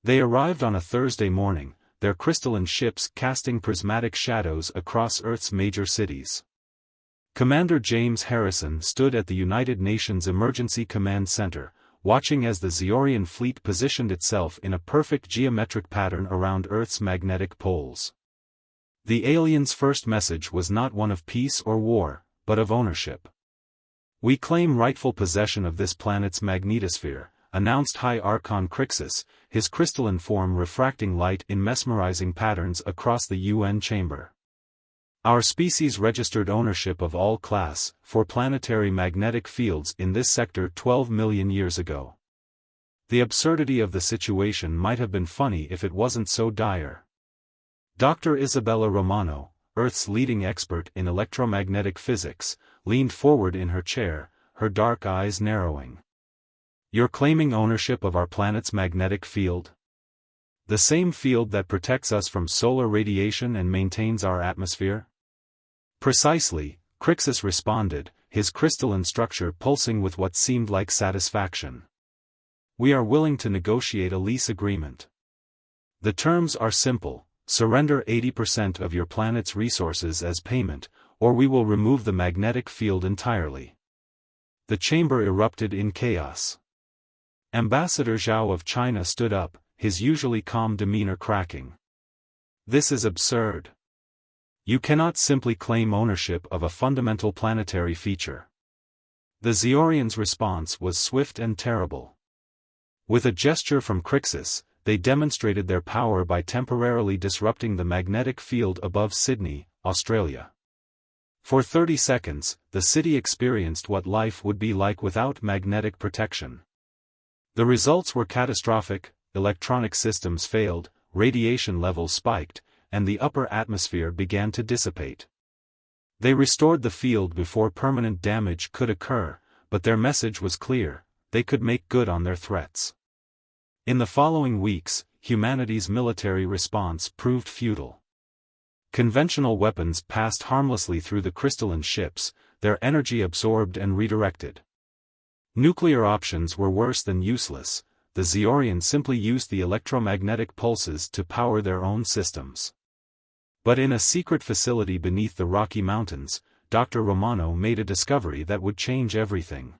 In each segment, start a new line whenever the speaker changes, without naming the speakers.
They arrived on a Thursday morning, their crystalline ships casting prismatic shadows across Earth's major cities. Commander James Harrison stood at the United Nations Emergency Command Center, watching as the Zeorian fleet positioned itself in a perfect geometric pattern around Earth's magnetic poles. The aliens' first message was not one of peace or war, but of ownership. "We claim rightful possession of this planet's magnetosphere," announced High Archon Crixus, his crystalline form refracting light in mesmerizing patterns across the UN chamber. "Our species registered ownership of all Class 4 planetary magnetic fields in this sector 12 million years ago." The absurdity of the situation might have been funny if it wasn't so dire. Dr. Isabella Romano, Earth's leading expert in electromagnetic physics, leaned forward in her chair, her dark eyes narrowing. "You're claiming ownership of our planet's magnetic field? The same field that protects us from solar radiation and maintains our atmosphere?" "Precisely," Crixus responded, his crystalline structure pulsing with what seemed like satisfaction. "We are willing to negotiate a lease agreement. The terms are simple: surrender 80% of your planet's resources as payment, or we will remove the magnetic field entirely." The chamber erupted in chaos. Ambassador Zhao of China stood up, his usually calm demeanor cracking. "This is absurd. You cannot simply claim ownership of a fundamental planetary feature." The Zeorians' response was swift and terrible. With a gesture from Crixus, they demonstrated their power by temporarily disrupting the magnetic field above Sydney, Australia. For 30 seconds, the city experienced what life would be like without magnetic protection. The results were catastrophic: electronic systems failed, radiation levels spiked, and the upper atmosphere began to dissipate. They restored the field before permanent damage could occur, but their message was clear: they could make good on their threats. In the following weeks, humanity's military response proved futile. Conventional weapons passed harmlessly through the crystalline ships, their energy absorbed and redirected. Nuclear options were worse than useless. The Zeorians simply used the electromagnetic pulses to power their own systems. But in a secret facility beneath the Rocky Mountains, Dr. Romano made a discovery that would change everything.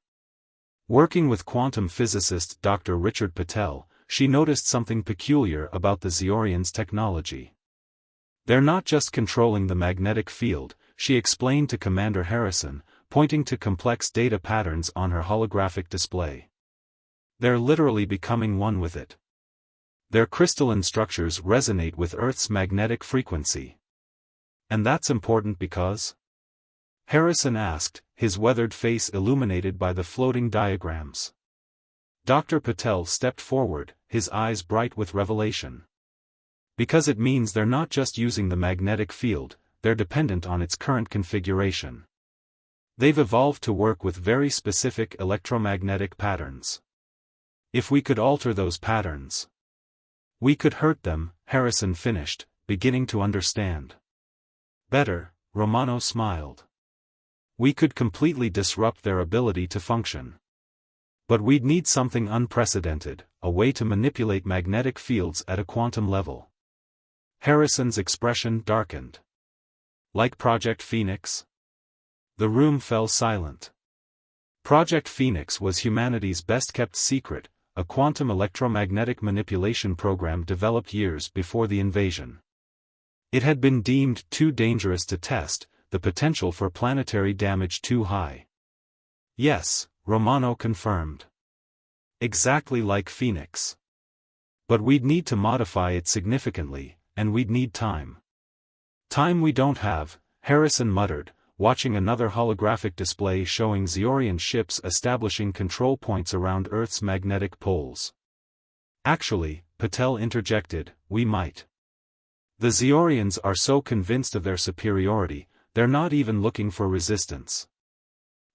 Working with quantum physicist Dr. Richard Patel, she noticed something peculiar about the Zeorians' technology. "They're not just controlling the magnetic field," she explained to Commander Harrison, pointing to complex data patterns on her holographic display. "They're literally becoming one with it. Their crystalline structures resonate with Earth's magnetic frequency." "And that's important because?" Harrison asked, his weathered face illuminated by the floating diagrams. Dr. Patel stepped forward, his eyes bright with revelation. "Because it means they're not just using the magnetic field, they're dependent on its current configuration. They've evolved to work with very specific electromagnetic patterns. If we could alter those patterns, we could hurt them," Harrison finished, beginning to understand. "Better," Romano smiled. "We could completely disrupt their ability to function. But we'd need something unprecedented, a way to manipulate magnetic fields at a quantum level." Harrison's expression darkened. "Like Project Phoenix?" The room fell silent. Project Phoenix was humanity's best-kept secret, a quantum electromagnetic manipulation program developed years before the invasion. It had been deemed too dangerous to test, the potential for planetary damage too high. "Yes," Romano confirmed. "Exactly like Phoenix. But we'd need to modify it significantly, and we'd need time." "Time we don't have," Harrison muttered, watching another holographic display showing Zeorian ships establishing control points around Earth's magnetic poles. "Actually," Patel interjected, "we might. The Zeorians are so convinced of their superiority, they're not even looking for resistance.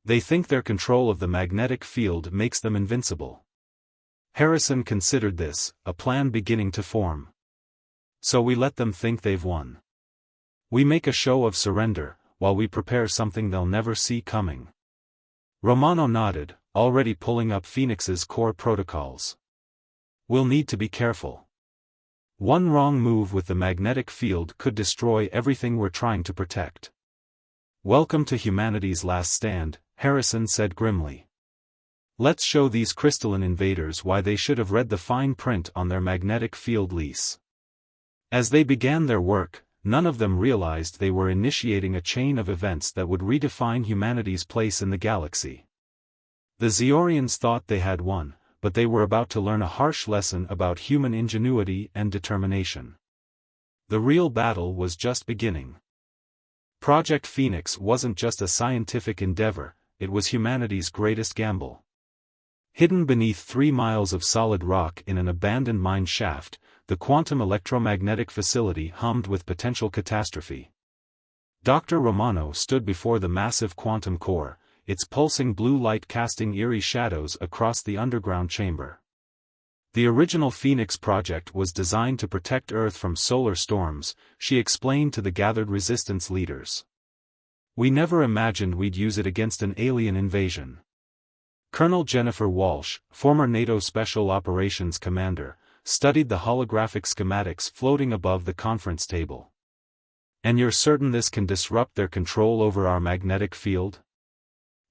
They think their control of the magnetic field makes them invincible." Harrison considered this, a plan beginning to form. "So we let them think they've won. We make a show of surrender, while we prepare something they'll never see coming." Romano nodded, already pulling up Phoenix's core protocols. "We'll need to be careful. One wrong move with the magnetic field could destroy everything we're trying to protect. Welcome to humanity's last stand, Harrison said grimly. Let's show these crystalline invaders why they should have read the fine print on their magnetic field lease. As they began their work, none of them realized they were initiating a chain of events that would redefine humanity's place in the galaxy. The Zeorians thought they had won, but they were about to learn a harsh lesson about human ingenuity and determination. The real battle was just beginning. Project Phoenix wasn't just a scientific endeavor, it was humanity's greatest gamble. Hidden beneath 3 miles of solid rock in an abandoned mine shaft, the quantum electromagnetic facility hummed with potential catastrophe. Dr. Romano stood before the massive quantum core, its pulsing blue light casting eerie shadows across the underground chamber. The original Phoenix project was designed to protect Earth from solar storms, she explained to the gathered resistance leaders. We never imagined we'd use it against an alien invasion. Colonel Jennifer Walsh, former NATO Special Operations Commander, studied the holographic schematics floating above the conference table. And you're certain this can disrupt their control over our magnetic field?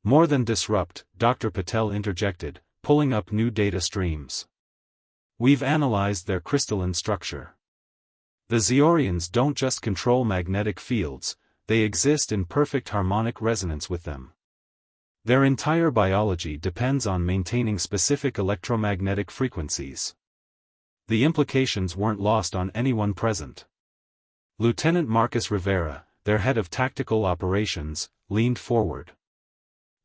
More than disrupt, Dr. Patel interjected, pulling up new data streams. We've analyzed their crystalline structure. The Zeorians don't just control magnetic fields, they exist in perfect harmonic resonance with them. Their entire biology depends on maintaining specific electromagnetic frequencies. The implications weren't lost on anyone present. Lieutenant Marcus Rivera, their head of tactical operations, leaned forward.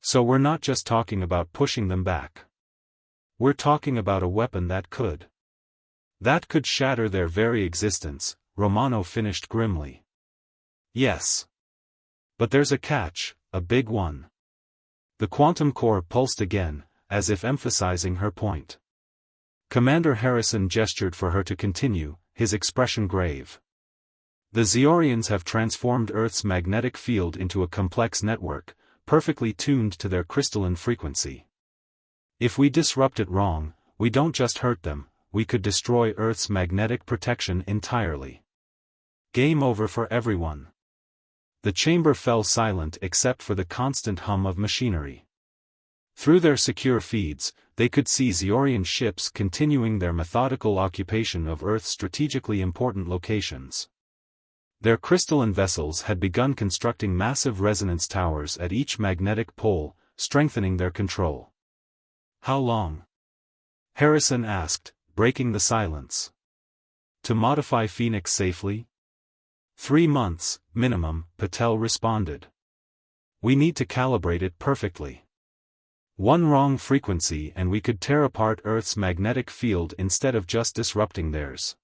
So we're not just talking about pushing them back. We're talking about a weapon that could shatter their very existence, Romano finished grimly. Yes. But there's a catch, a big one. The quantum core pulsed again, as if emphasizing her point. Commander Harrison gestured for her to continue, his expression grave. The Zeorians have transformed Earth's magnetic field into a complex network, perfectly tuned to their crystalline frequency. If we disrupt it wrong, we don't just hurt them, we could destroy Earth's magnetic protection entirely. Game over for everyone. The chamber fell silent except for the constant hum of machinery. Through their secure feeds, they could see Zeorian ships continuing their methodical occupation of Earth's strategically important locations. Their crystalline vessels had begun constructing massive resonance towers at each magnetic pole, strengthening their control. How long? Harrison asked, breaking the silence. To modify Phoenix safely? 3 months, minimum, Patel responded. We need to calibrate it perfectly. One wrong frequency and we could tear apart Earth's magnetic field instead of just disrupting theirs.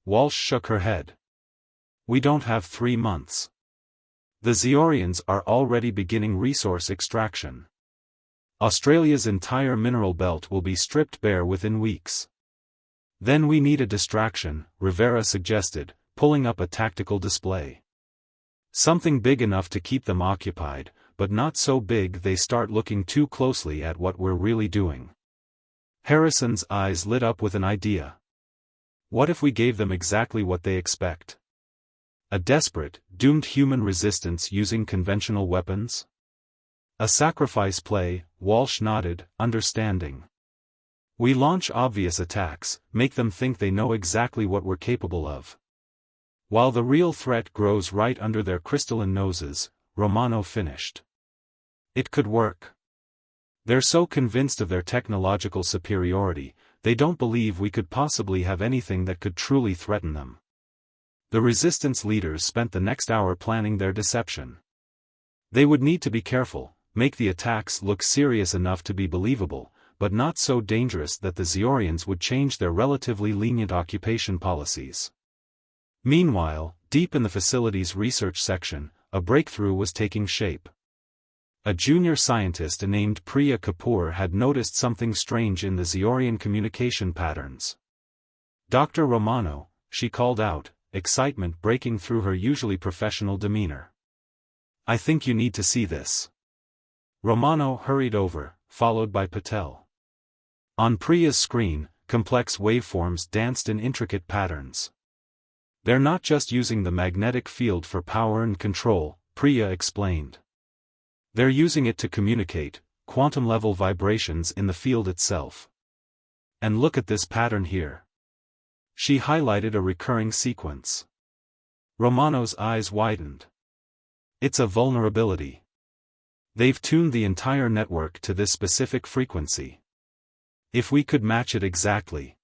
Walsh shook her head. We don't have 3 months. The Zeorians are already beginning resource extraction. Australia's entire mineral belt will be stripped bare within weeks. Then we need a distraction, Rivera suggested, pulling up a tactical display. Something big enough to keep them occupied, but not so big they start looking too closely at what we're really doing. Harrison's eyes lit up with an idea. What if we gave them exactly what they expect? A desperate, doomed human resistance using conventional weapons? A sacrifice play, Walsh nodded, understanding. We launch obvious attacks, make them think they know exactly what we're capable of. While the real threat grows right under their crystalline noses, Romano finished. It could work. They're so convinced of their technological superiority, they don't believe we could possibly have anything that could truly threaten them. The resistance leaders spent the next hour planning their deception. They would need to be careful, make the attacks look serious enough to be believable, but not so dangerous that the Zeorians would change their relatively lenient occupation policies. Meanwhile, deep in the facility's research section, a breakthrough was taking shape. A junior scientist named Priya Kapoor had noticed something strange in the Zeorian communication patterns. Dr. Romano, she called out, excitement breaking through her usually professional demeanor. I think you need to see this. Romano hurried over, followed by Patel. On Priya's screen, complex waveforms danced in intricate patterns. They're not just using the magnetic field for power and control, Priya explained. They're using it to communicate, quantum-level vibrations in the field itself. And look at this pattern here. She highlighted a recurring sequence. Romano's eyes widened. It's a vulnerability. They've tuned the entire network to this specific frequency. If we could match it exactly,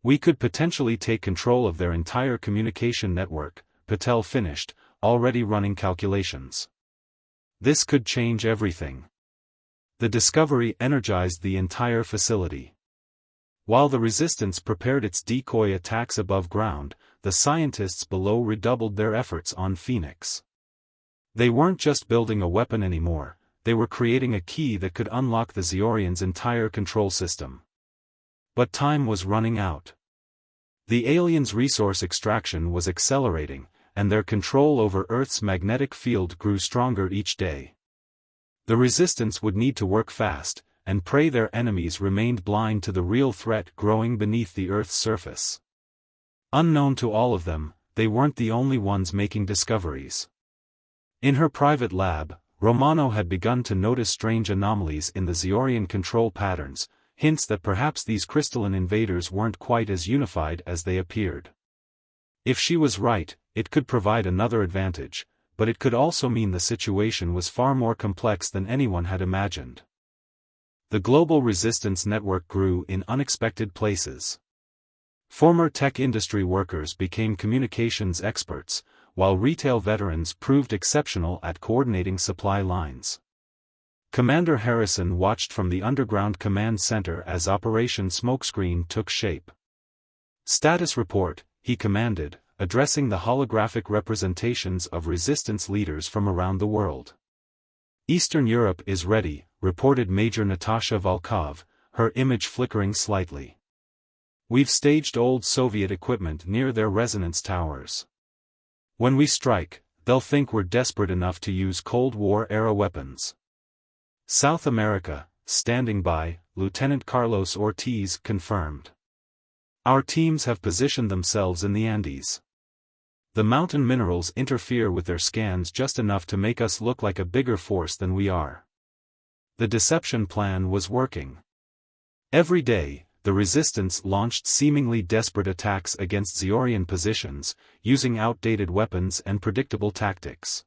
we could potentially take control of their entire communication network, Patel finished, already running calculations. This could change everything. The discovery energized the entire facility. While the resistance prepared its decoy attacks above ground, the scientists below redoubled their efforts on Phoenix. They weren't just building a weapon anymore, they were creating a key that could unlock the Zeorians' entire control system. But time was running out. The aliens' resource extraction was accelerating, and their control over Earth's magnetic field grew stronger each day. The resistance would need to work fast, and pray their enemies remained blind to the real threat growing beneath the Earth's surface. Unknown to all of them, they weren't the only ones making discoveries. In her private lab, Romano had begun to notice strange anomalies in the Zeorian control patterns, hints that perhaps these crystalline invaders weren't quite as unified as they appeared. If she was right, it could provide another advantage, but it could also mean the situation was far more complex than anyone had imagined. The global resistance network grew in unexpected places. Former tech industry workers became communications experts, while retail veterans proved exceptional at coordinating supply lines. Commander Harrison watched from the underground command center as Operation Smokescreen took shape. "Status report," he commanded, addressing the holographic representations of resistance leaders from around the world. "Eastern Europe is ready," reported Major Natasha Volkov, her image flickering slightly. "We've staged old Soviet equipment near their resonance towers. When we strike, they'll think we're desperate enough to use Cold War-era weapons." "South America, standing by," Lieutenant Carlos Ortiz confirmed. "Our teams have positioned themselves in the Andes. The mountain minerals interfere with their scans just enough to make us look like a bigger force than we are." The deception plan was working. Every day, the resistance launched seemingly desperate attacks against Zeorian positions, using outdated weapons and predictable tactics.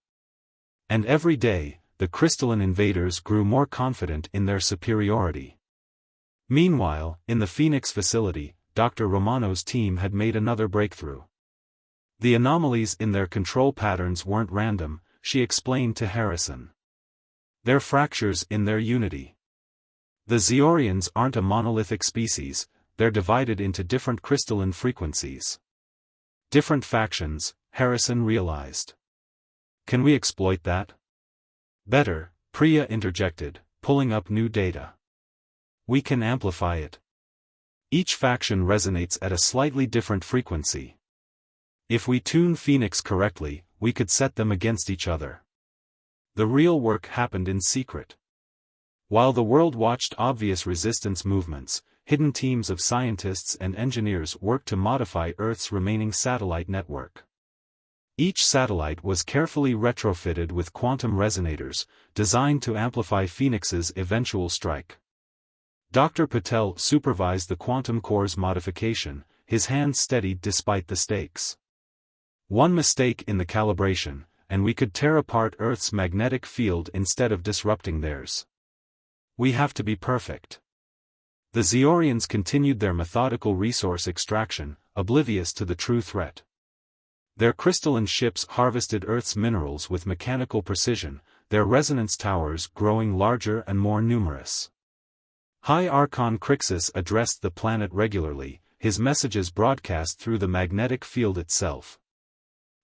And every day, the crystalline invaders grew more confident in their superiority. Meanwhile, in the Phoenix facility, Dr. Romano's team had made another breakthrough. The anomalies in their control patterns weren't random, she explained to Harrison. They're fractures in their unity. The Zeorians aren't a monolithic species, they're divided into different crystalline frequencies. Different factions, Harrison realized. "Can we exploit that?" "Better," Priya interjected, pulling up new data. "We can amplify it. Each faction resonates at a slightly different frequency. If we tune Phoenix correctly, we could set them against each other." The real work happened in secret. While the world watched obvious resistance movements, hidden teams of scientists and engineers worked to modify Earth's remaining satellite network. Each satellite was carefully retrofitted with quantum resonators, designed to amplify Phoenix's eventual strike. Dr. Patel supervised the quantum core's modification, his hands steadied despite the stakes. One mistake in the calibration, and we could tear apart Earth's magnetic field instead of disrupting theirs. We have to be perfect. The Zeorians continued their methodical resource extraction, oblivious to the true threat. Their crystalline ships harvested Earth's minerals with mechanical precision, their resonance towers growing larger and more numerous. High Archon Crixus addressed the planet regularly, his messages broadcast through the magnetic field itself.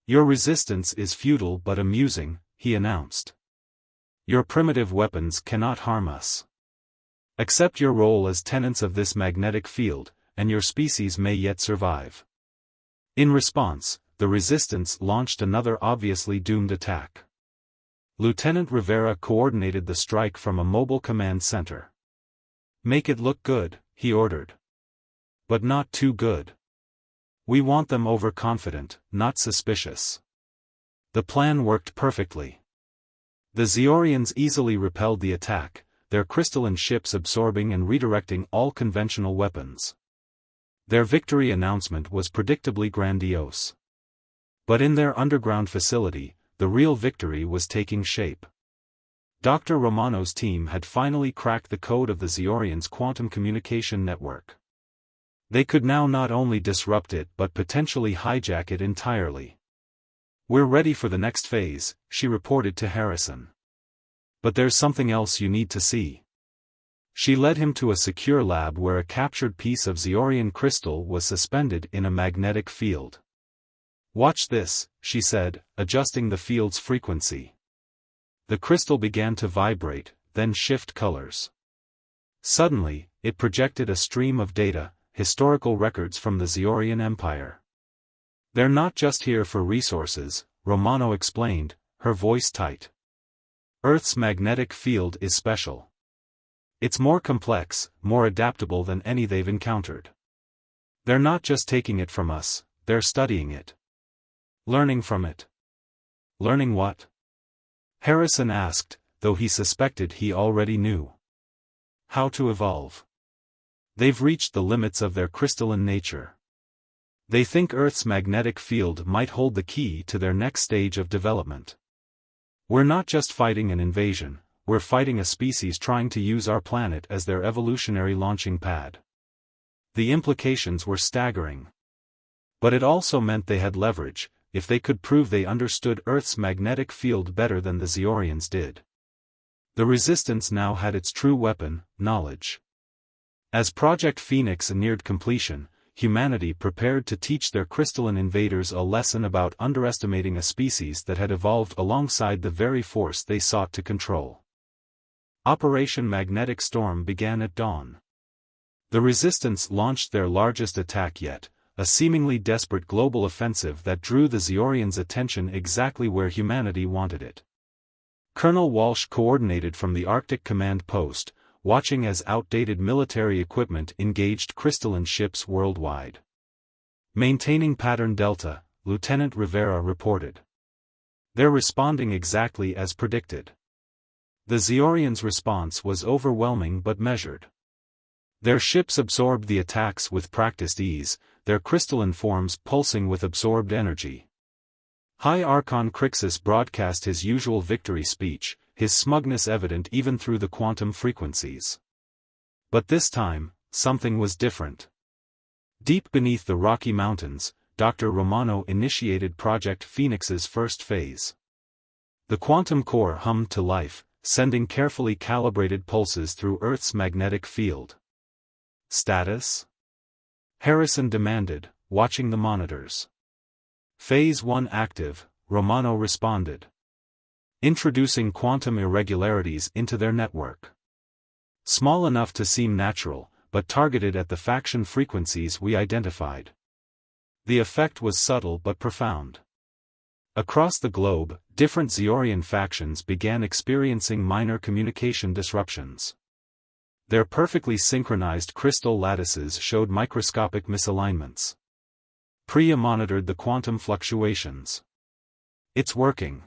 "Your resistance is futile but amusing," he announced. "Your primitive weapons cannot harm us. Accept your role as tenants of this magnetic field, and your species may yet survive." In response, the resistance launched another obviously doomed attack. Lieutenant Rivera coordinated the strike from a mobile command center. "Make it look good," he ordered. But not too good. We want them overconfident, not suspicious. The plan worked perfectly. The Zeorians easily repelled the attack, their crystalline ships absorbing and redirecting all conventional weapons. Their victory announcement was predictably grandiose. But in their underground facility, the real victory was taking shape. Dr. Romano's team had finally cracked the code of the Zeorians' quantum communication network. They could now not only disrupt it but potentially hijack it entirely. "We're ready for the next phase," she reported to Harrison. "But there's something else you need to see." She led him to a secure lab where a captured piece of Zeorian crystal was suspended in a magnetic field. "Watch this," she said, adjusting the field's frequency. The crystal began to vibrate, then shift colors. Suddenly, it projected a stream of data, historical records from the Zeorian Empire. "They're not just here for resources," Romano explained, her voice tight. "Earth's magnetic field is special. It's more complex, more adaptable than any they've encountered. They're not just taking it from us, they're studying it. Learning from it." "Learning what?" Harrison asked, though he suspected he already knew. "How to evolve. They've reached the limits of their crystalline nature. They think Earth's magnetic field might hold the key to their next stage of development. We're not just fighting an invasion, we're fighting a species trying to use our planet as their evolutionary launching pad." The implications were staggering. But it also meant they had leverage, if they could prove they understood Earth's magnetic field better than the Zeorians did. The Resistance now had its true weapon, knowledge. As Project Phoenix neared completion, humanity prepared to teach their crystalline invaders a lesson about underestimating a species that had evolved alongside the very force they sought to control. Operation Magnetic Storm began at dawn. The Resistance launched their largest attack yet, a seemingly desperate global offensive that drew the Zeorians' attention exactly where humanity wanted it. Colonel Walsh coordinated from the Arctic Command Post, watching as outdated military equipment engaged crystalline ships worldwide. "Maintaining pattern Delta," Lieutenant Rivera reported. "They're responding exactly as predicted." The Zeorians' response was overwhelming but measured. Their ships absorbed the attacks with practiced ease, their crystalline forms pulsing with absorbed energy. High Archon Crixus broadcast his usual victory speech, his smugness evident even through the quantum frequencies. But this time, something was different. Deep beneath the Rocky Mountains, Dr. Romano initiated Project Phoenix's first phase. The quantum core hummed to life, sending carefully calibrated pulses through Earth's magnetic field. "Status?" Harrison demanded, watching the monitors. "Phase 1 active," Romano responded. "Introducing quantum irregularities into their network. Small enough to seem natural, but targeted at the faction frequencies we identified." The effect was subtle but profound. Across the globe, different Zeorian factions began experiencing minor communication disruptions. Their perfectly synchronized crystal lattices showed microscopic misalignments. Priya monitored the quantum fluctuations. "It's working.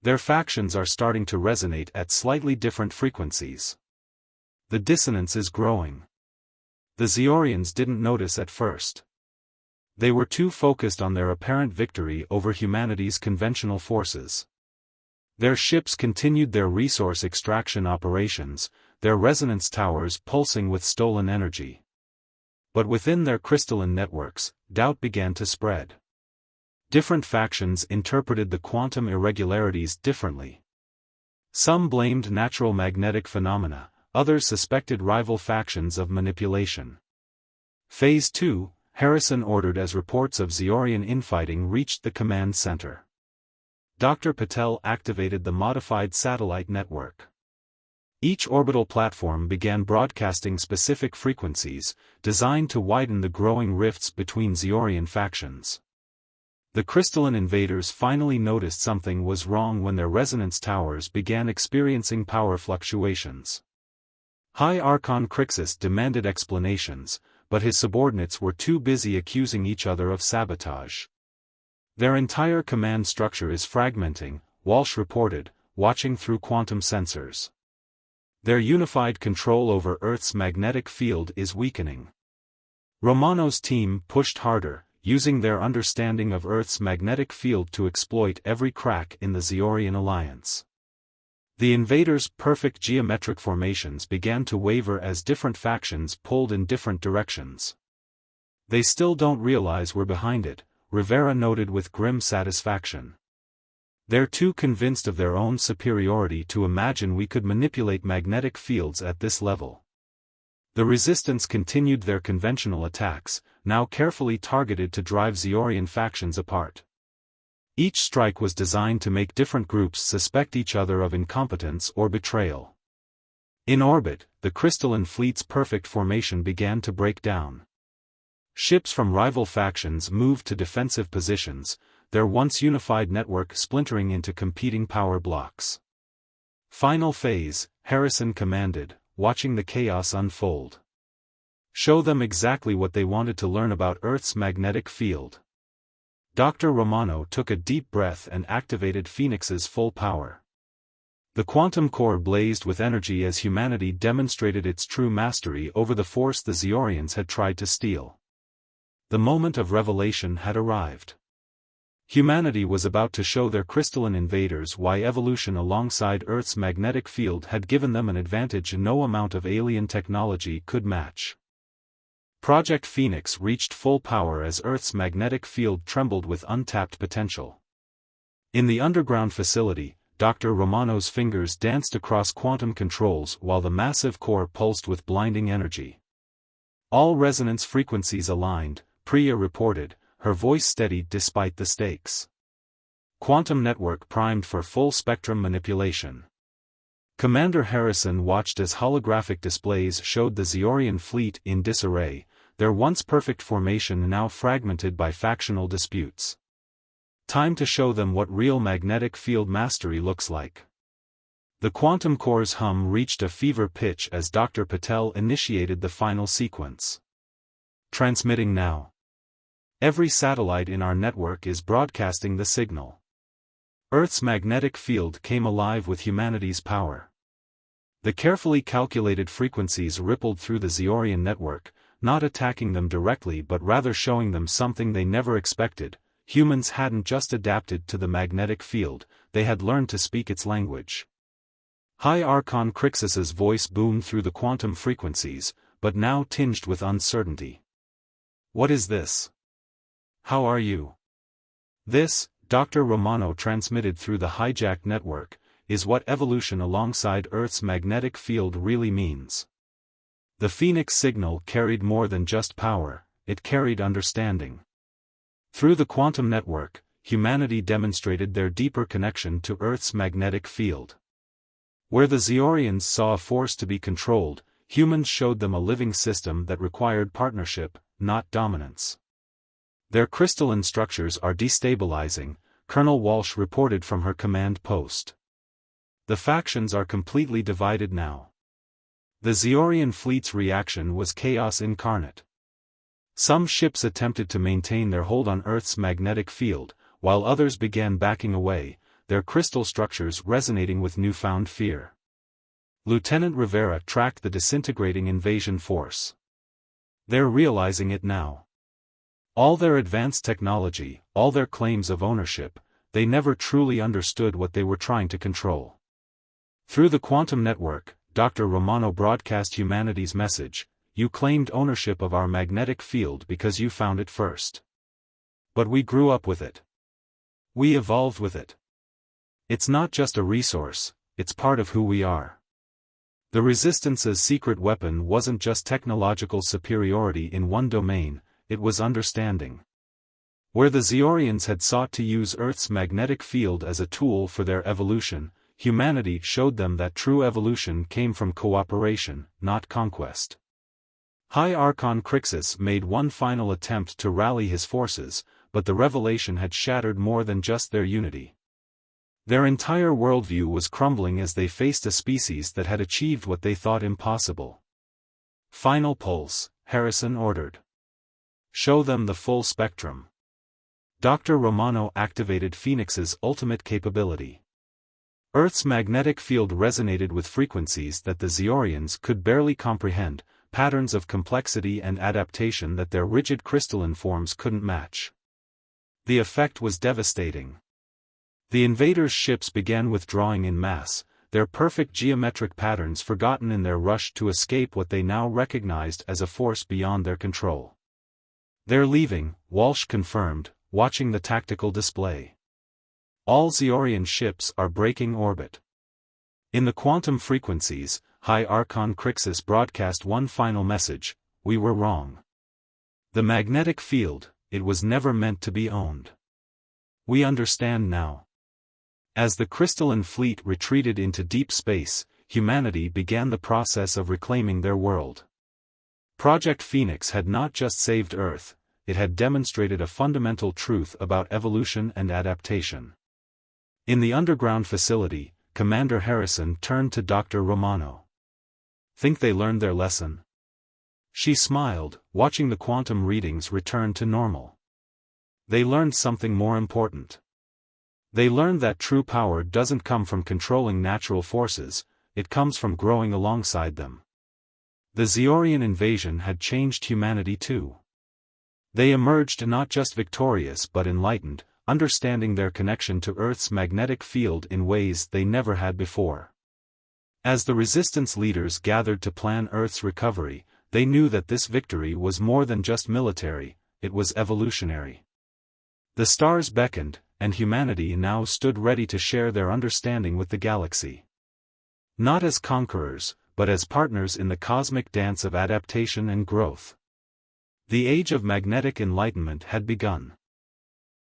Their factions are starting to resonate at slightly different frequencies. The dissonance is growing." The Zeorians didn't notice at first. They were too focused on their apparent victory over humanity's conventional forces. Their ships continued their resource extraction operations, their resonance towers pulsing with stolen energy. But within their crystalline networks, doubt began to spread. Different factions interpreted the quantum irregularities differently. Some blamed natural magnetic phenomena, others suspected rival factions of manipulation. Phase 2, Harrison ordered as reports of Zeorian infighting reached the command center. Dr. Patel activated the modified satellite network. Each orbital platform began broadcasting specific frequencies, designed to widen the growing rifts between Zeorian factions. The crystalline invaders finally noticed something was wrong when their resonance towers began experiencing power fluctuations. High Archon Crixus demanded explanations, but his subordinates were too busy accusing each other of sabotage. Their entire command structure is fragmenting, Walsh reported, watching through quantum sensors. Their unified control over Earth's magnetic field is weakening. Romano's team pushed harder, using their understanding of Earth's magnetic field to exploit every crack in the Zeorian alliance. The invaders' perfect geometric formations began to waver as different factions pulled in different directions. They still don't realize we're behind it, Rivera noted with grim satisfaction. They're too convinced of their own superiority to imagine we could manipulate magnetic fields at this level. The resistance continued their conventional attacks, now carefully targeted to drive Zeorian factions apart. Each strike was designed to make different groups suspect each other of incompetence or betrayal. In orbit, the crystalline fleet's perfect formation began to break down. Ships from rival factions moved to defensive positions, their once unified network splintering into competing power blocks. Final phase, Harrison commanded, watching the chaos unfold. Show them exactly what they wanted to learn about Earth's magnetic field. Dr. Romano took a deep breath and activated Phoenix's full power. The quantum core blazed with energy as humanity demonstrated its true mastery over the force the Zeorians had tried to steal. The moment of revelation had arrived. Humanity was about to show their crystalline invaders why evolution alongside Earth's magnetic field had given them an advantage no amount of alien technology could match. Project Phoenix reached full power as Earth's magnetic field trembled with untapped potential. In the underground facility, Dr. Romano's fingers danced across quantum controls while the massive core pulsed with blinding energy. All resonance frequencies aligned, Priya reported, her voice steady despite the stakes. Quantum network primed for full-spectrum manipulation. Commander Harrison watched as holographic displays showed the Zeorian fleet in disarray, their once perfect formation now fragmented by factional disputes. Time to show them what real magnetic field mastery looks like. The quantum core's hum reached a fever pitch as Dr. Patel initiated the final sequence. Transmitting now. Every satellite in our network is broadcasting the signal. Earth's magnetic field came alive with humanity's power. The carefully calculated frequencies rippled through the Zeorian network, not attacking them directly but rather showing them something they never expected. Humans hadn't just adapted to the magnetic field, they had learned to speak its language. High Archon Crixus's voice boomed through the quantum frequencies, but now tinged with uncertainty. What is this? How are you? This, Dr. Romano transmitted through the hijacked network, is what evolution alongside Earth's magnetic field really means. The Phoenix signal carried more than just power, it carried understanding. Through the quantum network, humanity demonstrated their deeper connection to Earth's magnetic field. Where the Zeorians saw a force to be controlled, humans showed them a living system that required partnership, not dominance. Their crystalline structures are destabilizing, Colonel Walsh reported from her command post. The factions are completely divided now. The Zeorian fleet's reaction was chaos incarnate. Some ships attempted to maintain their hold on Earth's magnetic field, while others began backing away, their crystal structures resonating with newfound fear. Lieutenant Rivera tracked the disintegrating invasion force. They're realizing it now. All their advanced technology, all their claims of ownership, they never truly understood what they were trying to control. Through the quantum network, Dr. Romano broadcast humanity's message: you claimed ownership of our magnetic field because you found it first. But we grew up with it. We evolved with it. It's not just a resource, it's part of who we are. The Resistance's secret weapon wasn't just technological superiority in one domain, it was understanding. Where the Zeorians had sought to use Earth's magnetic field as a tool for their evolution, humanity showed them that true evolution came from cooperation, not conquest. High Archon Crixus made one final attempt to rally his forces, but the revelation had shattered more than just their unity. Their entire worldview was crumbling as they faced a species that had achieved what they thought impossible. Final pulse, Harrison ordered. Show them the full spectrum. Dr. Romano activated Phoenix's ultimate capability. Earth's magnetic field resonated with frequencies that the Zeorians could barely comprehend, patterns of complexity and adaptation that their rigid crystalline forms couldn't match. The effect was devastating. The invaders' ships began withdrawing in mass, their perfect geometric patterns forgotten in their rush to escape what they now recognized as a force beyond their control. "They're leaving," Walsh confirmed, watching the tactical display. "All Zeorian ships are breaking orbit." In the quantum frequencies, High Archon Crixus broadcast one final message: "We were wrong. The magnetic field, it was never meant to be owned. We understand now." As the crystalline fleet retreated into deep space, humanity began the process of reclaiming their world. Project Phoenix had not just saved Earth, it had demonstrated a fundamental truth about evolution and adaptation. In the underground facility, Commander Harrison turned to Dr. Romano. "Think they learned their lesson?" She smiled, watching the quantum readings return to normal. "They learned something more important. They learned that true power doesn't come from controlling natural forces, it comes from growing alongside them." The Zeorian invasion had changed humanity too. They emerged not just victorious but enlightened, understanding their connection to Earth's magnetic field in ways they never had before. As the resistance leaders gathered to plan Earth's recovery, they knew that this victory was more than just military, it was evolutionary. The stars beckoned, and humanity now stood ready to share their understanding with the galaxy. Not as conquerors, but as partners in the cosmic dance of adaptation and growth. The age of magnetic enlightenment had begun.